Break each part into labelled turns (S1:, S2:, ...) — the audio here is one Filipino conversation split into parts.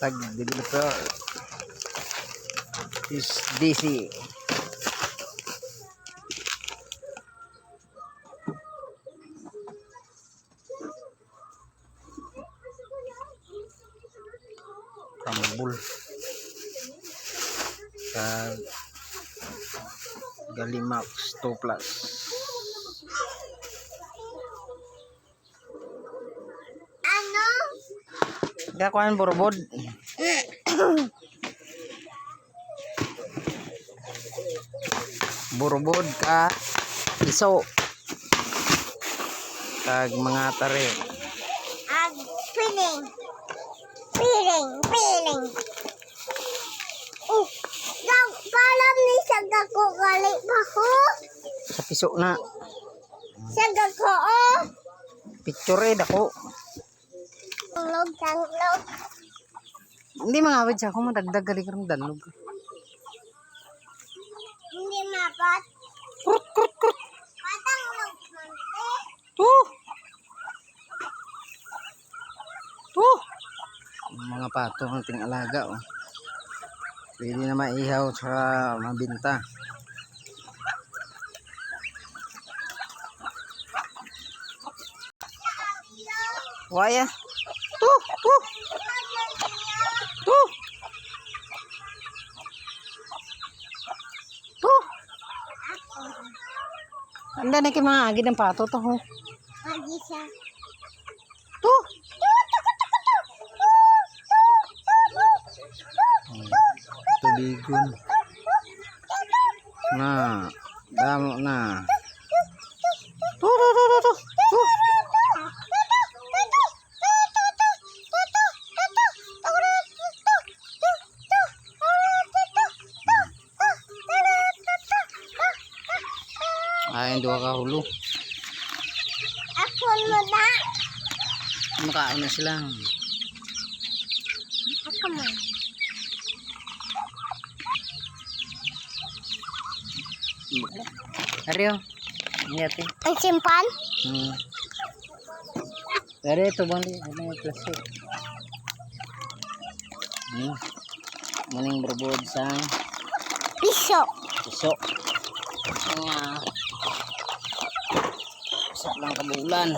S1: Tag developer is DC. Tambul tag Galimax 2 plus.
S2: Ano?
S1: Gakuan borbod. Borbod ka iso tag mga tare.
S2: Ag feeling. Palam ni sagak ko gali pa ko.
S1: Sa piso na
S2: Sagak ko oh.
S1: picture dako.
S2: Tanglog.
S1: Hindi mangawid sa ako madagdag gali karong danlog.
S2: Hindi mapat.
S1: Krut krut krut.
S2: Patanglog man eh.
S1: Mga pato ang ting alaga oh. Pwede na maihaw sa mabinta. Waya. Anda na kay mga agid ng pato to ho.
S2: Agi siya.
S1: Tubigon. Na, damo na. Ayun dua ka hulo.
S2: Ako mo na.
S1: Makain na sila.
S2: Ako mo.
S1: Ariyo. Ngati.
S2: Ang simpan?
S1: Dari ito bang di? Ano yung plastic? Maning berbod sang
S2: Piso.
S1: pisok. Nga. Pisok lang kabulan.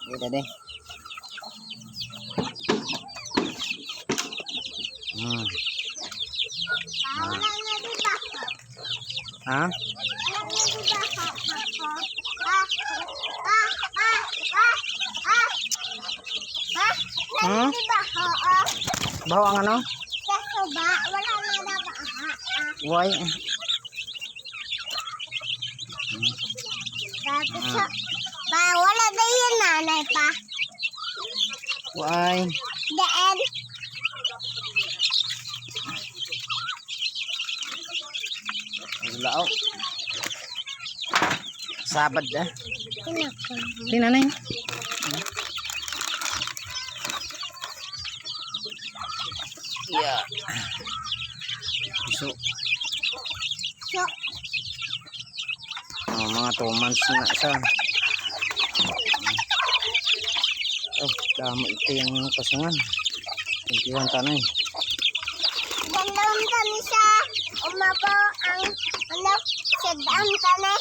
S1: Kita deh.
S2: Wala na di ba?
S1: Ha?
S2: Wala na di ba?
S1: Hmm?
S2: Di ba? Oo.
S1: Baho ang ano?
S2: Kaso ba? Wala na na ba?
S1: Why?
S2: Ba, wala na yun nanay pa.
S1: Why?
S2: Daan.
S1: Lao. Sabad dah.
S2: Pinaka.
S1: Tingnan na yun. Yeah. So,
S2: So,
S1: mga 2 months na sa. Oh, damo ito yung pasungan. 21 tanay.
S2: gandam kami sa umabaw ang anak sa daan kami.